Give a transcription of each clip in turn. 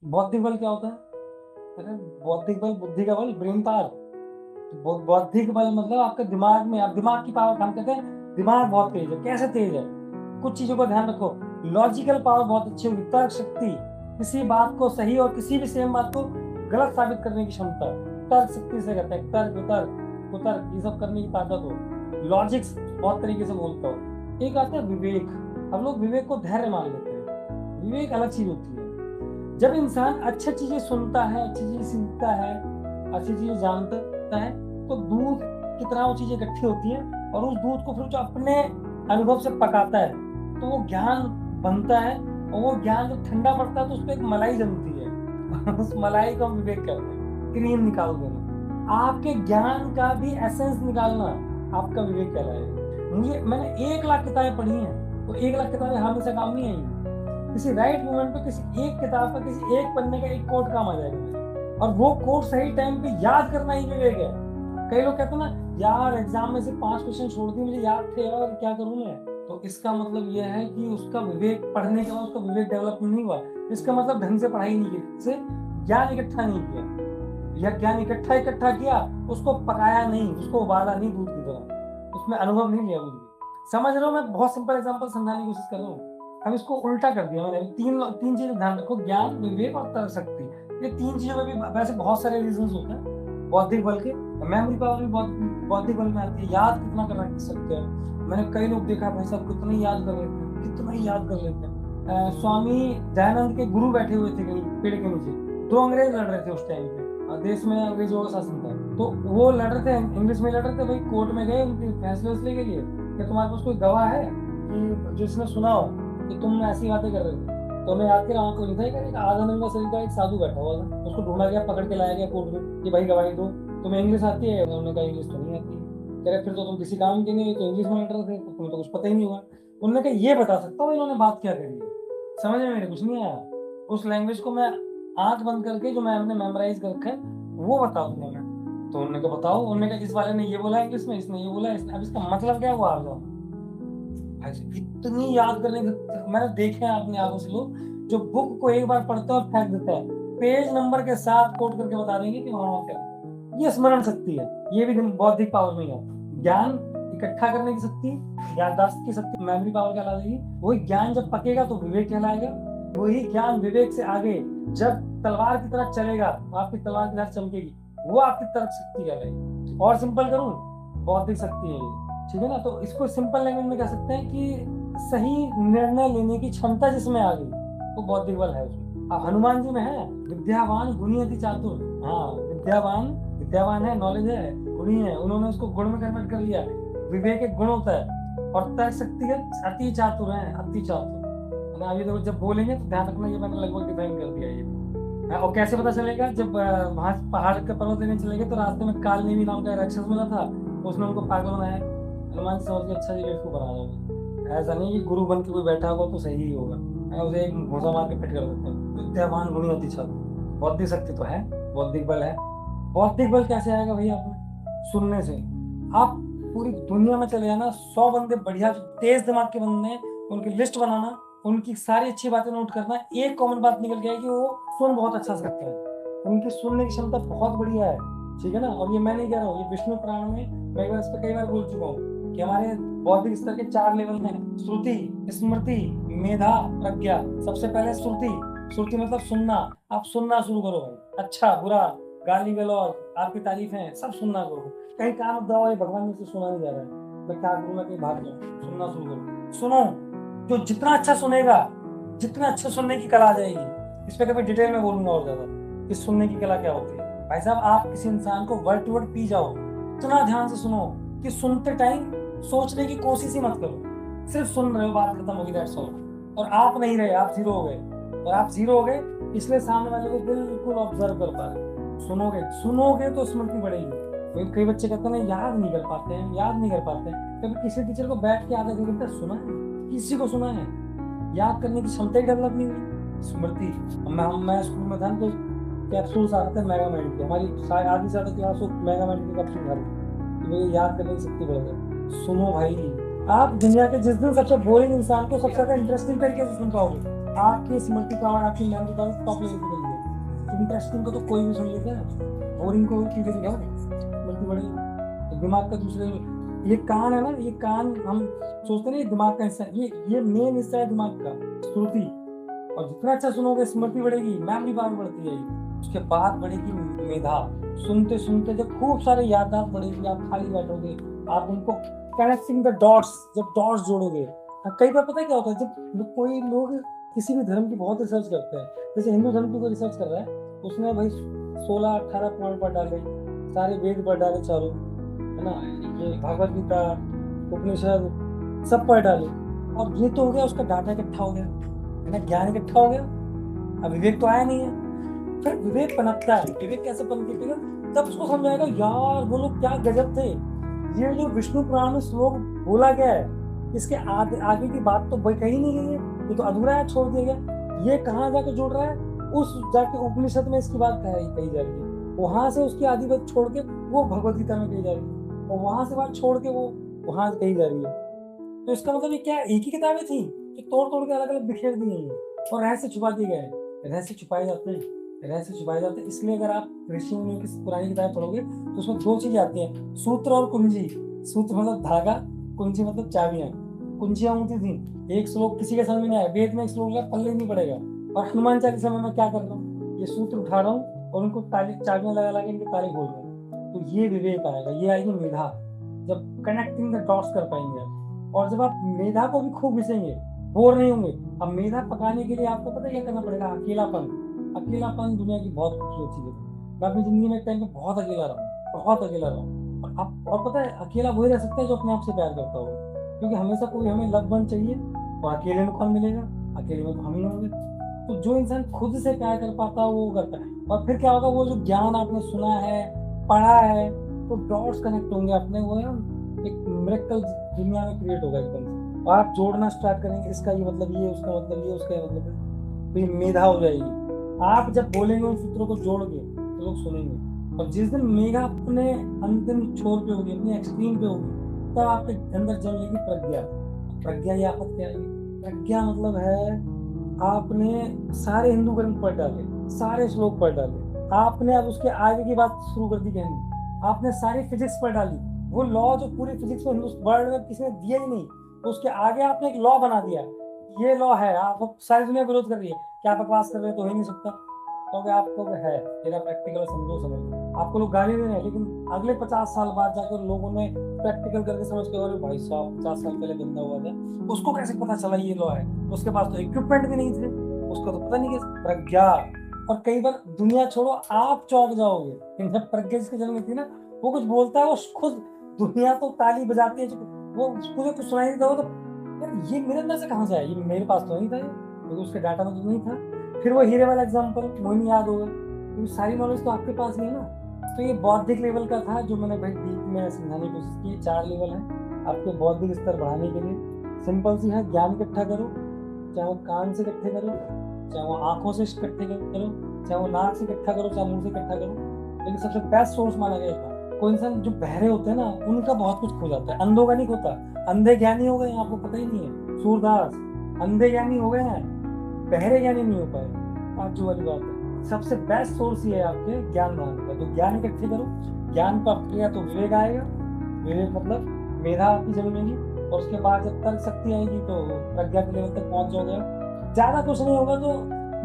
बौद्धिक बल क्या होता है? अरे बौद्धिक बल, बुद्धि का बल, ब्रेन पावर। बौद्धिक बल मतलब आपके दिमाग में, आप दिमाग की पावर, हम कहते हैं दिमाग बहुत तेज है। कैसे तेज है? कुछ चीजों का ध्यान रखो। लॉजिकल पावर बहुत अच्छी होगी, तर्क शक्ति, किसी बात को सही और किसी भी सेम बात को गलत साबित करने की क्षमता, तर्क शक्ति से कहते हैं। तर्क वितर्क कुतर्क ये सब करने की ताकत हो, लॉजिक्स बहुत तरीके से बोलता हो। एक आता है विवेक। हम लोग विवेक को धैर्य मान लेते हैं, विवेक अलग चीज होती है। जब इंसान अच्छी चीजें सुनता है, अच्छी चीजें सीखता है, अच्छी चीजें जानता है, तो दूध की तरह वो चीजें इकट्ठी होती है और उस दूध को फिर जो अपने अनुभव से पकाता है तो वो ज्ञान बनता है। और वो ज्ञान जब ठंडा पड़ता है तो उसपे एक मलाई जमती है उस मलाई को हम विवेक कहते हैं। क्रीम निकाल देना, आपके ज्ञान का भी एसेंस निकालना आपका विवेक कहलाएगा। मैंने 1 लाख किताबें पढ़ी हैं, तो 1 लाख किताबें हमेशा काम नहीं आई। किसी राइट मोमेंट पे किसी एक किताब का, किसी एक पन्ने का एक कोट काम आ जाएगा मेरे, और वो कोट सही टाइम पे याद करना ही विवेक है। कई लोग कहते हैं ना, यार एग्जाम में से 5 क्वेश्चन छोड़ दिए, मुझे याद थे यार, क्या करूं मैं? तो इसका मतलब यह है कि उसका विवेक पढ़ने के बाद उसका विवेक डेवलप नहीं हुआ। इसका मतलब ढंग से पढ़ाई नहीं की, से ज्ञान इकट्ठा नहीं किया, या ज्ञान इकट्ठा किया, उसको पकाया नहीं, उसको उबाला नहीं दूध की तरह, उसमें अनुभव नहीं लिया कुछ भी। समझ रहे हो? मैं बहुत सिंपल एग्जाम्पल समझाने की कोशिश कर रहा हूँ। अब इसको उल्टा कर दिया मैंने। तीन चीजें ध्यान रखो, ज्ञान, विवेक और तर्क शक्ति। ये 3 चीजों में भी वैसे बहुत सारे रीजंस होते हैं बौद्धिक बल के। मेमोरी पावर भी बौद्धिक बल में आती है। याद कितना कर रख सकते हो? मैंने कई लोग देखा भाई साहब कितना ही याद कर लेते हैं, कितना ही याद कर लेते हैं। स्वामी दयानंद के गुरु बैठे हुए थे कहीं पेड़ के नीचे, 2 अंग्रेज लड़ रहे थे उस टाइम पे, देश में अंग्रेजों का शासन था। तो वो लड़ रहे थे, इंग्लिश में लड़ रहे थे भाई। कोर्ट में गए उनके फैसले के लिए कि तुम्हारे पास कोई गवाह है कि जिसने सुना हो कि तुम ऐसी बातें कर रहे थे? तो मैं याद कर आंख नहीं था, एक आधा नंगा शरीर का एक साधु बैठा हुआ था, उसको ढूंढा गया, पकड़ के लाया गया कोर्ट में कि भाई गवाही दो, तुम्हें इंग्लिश आती है? उन्होंने कहा इंग्लिश तो नहीं आती है। कह रहे फिर तो तुम किसी काम के नहीं, तो इंग्लिश में लड़ रहे थे, तो तुम्हें तो कुछ पता ही नहीं होगा। उन्होंने कहा ये बता सकता हूँ इन्होंने बात क्या करी है। समझ में मेरे कुछ नहीं आया। उस लैंग्वेज को मैं आंख बंद करके, जो मैंने मेमोराइज कर रखा है, वो बता दूंगा मैं। तो उन्होंने कहा बताओ। उन्होंने कहा इस वाले ने ये बोला इंग्लिश में, इसने ये बोला, इसने, अब इसका मतलब क्या हुआ? इतनी याद करने की मैंने देखे हैं अपनी आंखों से लोग जो बुक को एक बार पढ़ते हैं और फेंक देते हैं, पेज नंबर के साथ कोट करके बता देंगे कि वहां क्या। ये स्मरण शक्ति है, ये भी बौद्धिक पावर में है। ज्ञान इकट्ठा करने की शक्ति, याददाश्त की शक्ति मेमोरी पावर कहला देगी। वही ज्ञान जब पकेगा तो विवेक कहलाएगा। वही ज्ञान विवेक से आगे जब तलवार की तरह चलेगा, आपकी तलवार की तरह चमकेगी, वो आपकी तर्क शक्ति कहलाएगी। और सिंपल करूं, बौद्धिक शक्ति है ये, ठीक है ना? तो इसको सिंपल लैंग्वेज में कह सकते हैं कि सही निर्णय लेने की क्षमता जिसमें आ गई, वो बौद्धिक बल है उसमें। अब हनुमान जी में है विद्यावान गुणी अति चातुर। हाँ, विद्यावान है, नॉलेज है, गुणी है, उन्होंने उसको गुण में कन्वर्ट कर लिया। विवेक एक गुण होता है, और तर्क शक्ति अति चातुर है, अति चातुर। अभी तो जब बोलेंगे तो ध्यान रखना, ये मैंने लगभग डिफाइन कर दिया ये। और कैसे पता चलेगा? जब वहां पहाड़ के पर्वत लेने चले गए तो रास्ते में कालनेमी नाम का राक्षस मिला था, उसने उनको पागल बनाया। हनुमान समझ के अच्छा जी बेवकूफ बना रहा है। ऐसा नहीं कि गुरु बन के कोई बैठा होगा तो सही ही होगा, उसे एक घुसा मार के फिट कर देते हैं। विद्यावान गुणी अति चातुर, बौद्धिक शक्ति तो है, बौद्धिक बल है। बौद्धिक बल कैसे आएगा भैया? आपने सुनने से। आप पूरी दुनिया में चले जाना, 100 बंदे बढ़िया तेज दिमाग के बंदे हैं, उनकी लिस्ट बनाना, उनकी सारी अच्छी बातें नोट करना, एक कॉमन बात निकल गया कि वो सुन बहुत अच्छा सकते हैं, उनकी सुनने की क्षमता बहुत बढ़िया है, ठीक है ना? और ये मैं नहीं कह रहा हूँ, ये विष्णु पुराण में मैं इस पर कई बार बोल चुका हूँ कि हमारे बौद्धिक स्तर के 4 लेवल हैं: श्रुति, स्मृति, मेधा, प्रज्ञा। सबसे पहले श्रुति। श्रुति मतलब सुनना। आप सुनना शुरू करो भाई, अच्छा बुरा, गाली गलौज, आपकी तारीफें, सब सुनना करो। कहीं काम दवा भगवान मुझसे सुना नहीं जा रहा है, मैं क्या करूँ, मैं कहीं भाग जाऊँ, सुनना शुरू करो। सुनो, जो जितना अच्छा सुनेगा, जितना अच्छा सुनने की कला आ जाएगी। इस पर कभी डिटेल में बोलूंगा और ज्यादा कि सुनने की कला क्या होती है। भाई साहब, आप किसी इंसान को वर्ड टू वर्ड पी जाओ, इतना ध्यान से सुनो कि सुनते टाइम सोचने की कोशिश ही मत करो, सिर्फ सुन रहे हो, बात खत्म होगी, दैट्स ऑल। और आप नहीं रहे, आप जीरो हो गए, और आप जीरो हो गए इसलिए सामने वाले को बिल्कुल ऑब्जर्व कर पा रहे। सुनोगे तो स्मृति बढ़ेगी। कई बच्चे कहते हैं याद नहीं कर पाते हैं, कभी किसी टीचर को बैठ के आधा घंटा सुना है? किसी को सुना है? याद करने की क्षमता ही डेवलप नहीं हुई। स्मृति, मैं स्कूल में था तो कैप्सूल्स आते हैं मेगामाइंड के, हमारी आधी से ज्यादा क्लास मेगामाइंड के कैप्सूल खा रही, मुझे याद करने की शक्ति बढ़ गई। सुनो भाई, आप दुनिया के जिस दिन सबसे बोरिंग इंसान को सबसे ज्यादा इंटरेस्टिंग तरीके से सुन पाओगे, आपकी स्मृति पावर, आपकी मेमोरी पावर टॉप लेवल पे चली है। इंटरेस्टिंग को तो कोई भी सुन लेता है, बोरिंग को चीजें दिखाओ बल्कि बड़े। तो दिमाग का दूसरे, ये कान है ना, ये कान हम सोचते नहीं दिमाग का हिस्सा, ये मेन हिस्सा है दिमाग का, श्रुति। और जितना अच्छा सुनोगे स्मृति बढ़ेगी, मेमोरी पावर बढ़ती जाएगी, उसके बाद बढ़ेगी मेधा। सुनते सुनते जब खूब सारे याददाश्त बढ़ेगी, आप खाली बैठोगे, आप उनको कनेक्टिंग द डॉट्स, जब डॉट्स जोड़ोगे। कई बार पता है क्या होता है, जब कोई लोग किसी भी धर्म की बहुत रिसर्च करते हैं, जैसे हिंदू धर्म की कोई रिसर्च कर रहा है, उसने भाई 16-18 पॉइंट पढ़ डाले, सारे वेद पढ़ डाले चारों, है ना, ये भागवत गीता, उपनिषद सब पढ़ डाले, और ये तो हो गया, उसका डाटा इकट्ठा हो गया, है ना, ज्ञान इकट्ठा हो गया। अब विवेक तो आया नहीं है। फिर विवेक पनपता है, विवेक कैसे पनपेगा, तब उसको समझाएगा यार वो लोग क्या गजब थे, ये जो विष्णु पुराण में श्लोक बोला गया है, इसके आगे की बात तो कही नहीं गई है, ये तो अधूरा है, छोड़ दिया गया। ये कहाँ जाके जोड़ रहा है, उस जाके उपनिषद में इसकी बात कही जा रही है, वहां से उसकी आदि बात छोड़ के वो भगवत गीता में कही जा रही है, और वहां से बात छोड़ के वो वहां कही जा रही है। तो इसका मतलब ये क्या, एक ही किताबें थी जो तोड़ तोड़ के अलग अलग बिखेर दी गई है, और रहस्य छुपा दिए गए हैं। रहस्य छुपाए जाते हैं, रहस्य छुपाए जाते हैं। इसलिए अगर आप ऋषि मुनियों की पुरानी किताबें पढ़ोगे तो उसमें दो चीजें आती हैं, सूत्र और कुंजी। सूत्र मतलब धागा, कुंजी मतलब चाबियां। कुंजियां होती थी, एक श्लोक किसी के समझ में नहीं आया, वेद में एक श्लोक पल्ले नहीं पड़ेगा, और हनुमान चालीसा में मैं क्या कर रहा हूँ, ये सूत्र उठा रहा हूँ और उनको चाबियां लगा लगा के इनके ताले खोल रहा हूँ। तो ये विवेक आएगा, ये आएगी मेधा, जब कनेक्टिंग द डॉट्स कर पाएंगे आप। और जब आप मेधा को भी खूब घिसेंगे, बोर नहीं होंगे। अब मेधा पकाने के लिए आपको पता है क्या करना पड़ेगा, अकेलापन। अकेलापन दुनिया की बहुत खूबसूरत चीज है। मैं अपनी जिंदगी में एक टाइम पे बहुत अकेला रहा हूँ, बहुत अकेला रहा हूँ। और पता है अकेला वही रह सकता है जो अपने आप से प्यार करता हो, क्योंकि हमेशा कोई हमें लव वन चाहिए, और अकेले में कौन मिलेगा, अकेले में तो हम ही होंगे। तो जो इंसान खुद से प्यार कर पाता है वो करता है। और फिर क्या होगा, वो जो ज्ञान आपने सुना है, पढ़ा है, तो डॉट्स कनेक्ट होंगे अपने, वो है एक मिरेकल दुनिया में क्रिएट होगा एकदम से, और आप जोड़ना स्टार्ट करेंगे, इसका ये मतलब ये, उसका मतलब ये, उसका ये मतलब ये, तो ये मेधा हो जाएगी। आप जब बोलेंगे उन सूत्रों को जोड़ के तो लोग सुनेंगे। और जिस दिन मेघा अपने अंतिम छोर पे होगी, अपने एक्सट्रीम पे होगी, तब आपके अंदर जन्मेगी प्रज्ञा। प्रज्ञा या आफत क्या है, प्रज्ञा मतलब है आपने सारे हिंदू ग्रंथ पढ़ डाले, सारे श्लोक पढ़ डाले, आपने अब उसके आगे की बात शुरू कर दी कहनी, आपने सारी फिजिक्स पढ़ डाली, वो लॉ जो पूरी फिजिक्स में वर्ल्ड में किसी ने दिया ही नहीं, तो उसके आगे आपने एक लॉ बना दिया, ये लॉ है। आप सारी दुनिया विरोध कर रही है, क्या बकवास कर रहे हैं, तो हो ही नहीं सकता। तो आपको है तेरा प्रैक्टिकल समझो, समझ लो। आपको लोग गाली दे रहे हैं, लेकिन अगले 50 साल बाद जाकर लोगों ने प्रैक्टिकल करके समझ के, अरे भाई साहब 50 साल पहले गंदा हुआ था, उसको कैसे पता चला ये लॉ है, उसके पास तो इक्विपमेंट भी नहीं थे, उसको तो पता नहीं कैसे। प्रज्ञा। और कई बार दुनिया छोड़ो, आप चौंक जाओगे, जब प्रज्ञा जिसके जन्म में थी ना, वो कुछ बोलता है, वो खुद दुनिया तो ताली बजाती है, वो मुझे कुछ सुनाई नहीं देता, तो यार ये मेरे अंदर से कहाँ से आया, ये मेरे पास तो नहीं था, क्योंकि उसके डाटा में तो नहीं था। फिर वो हीरे वाला एग्जांपल मोहिनी याद होगा, क्योंकि सारी नॉलेज तो आपके पास नहीं है ना। तो ये बौद्धिक लेवल का था जो मैंने भाई डीप में समझाने की कोशिश की। 4 लेवल है आपके बौद्धिक स्तर बढ़ाने के लिए। सिंपल सी है, ज्ञान इकट्ठा करो, चाहे वो कान से इकट्ठे करो, चाहे वो आंखों से इकट्ठे करो, चाहे वो नाक से इकट्ठा करो, चाहे मुंह से इकट्ठा करो। लेकिन सबसे बेस्ट सोर्स माना गया था, कोई इंसान जो बहरे होते हैं ना, उनका बहुत कुछ खो जाता है, अंधों का नहीं होता। अंधे ज्ञानी हो गए आपको पता ही नहीं है, सूरदास अंधे ज्ञानी हो गए हैं, बहरे ज्ञानी नहीं हो पाए। आप जो वाली बात है, सबसे बेस्ट सोर्स ये है आपके ज्ञान बढ़ाने का। तो ज्ञान इकट्ठे करो, ज्ञान प्राप्त किया तो विवेक आएगा, विवेक मतलब मेधा आपकी जन्मेगी, और उसके बाद जब तर्क शक्ति आएगी तो प्रज्ञा के लेवल तक पहुंच जाओगे। ज्यादा कुछ नहीं होगा तो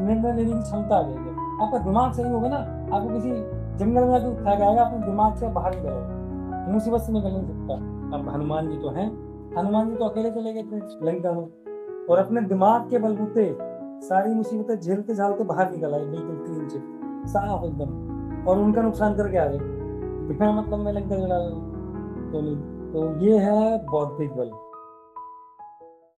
निर्णय लेने की क्षमता आ जाएगी। आपका दिमाग सही होगा ना, आपको किसी जंगल में उठा जाएगा, अपने दिमाग से बाहर निकलो, मुसीबत से निकल नहीं सकता। अब हनुमान जी तो हैं, हनुमान जी तो अकेले चले गए थे लंका में, और अपने दिमाग के बलबूते सारी मुसीबतें झेलते झालते बाहर निकल आए, बिल्कुल क्लीन चिट, साफ एकदम, और उनका नुकसान करके आ गए, बिना मतलब में लंका जला। तो ये है बौद्धिक बल।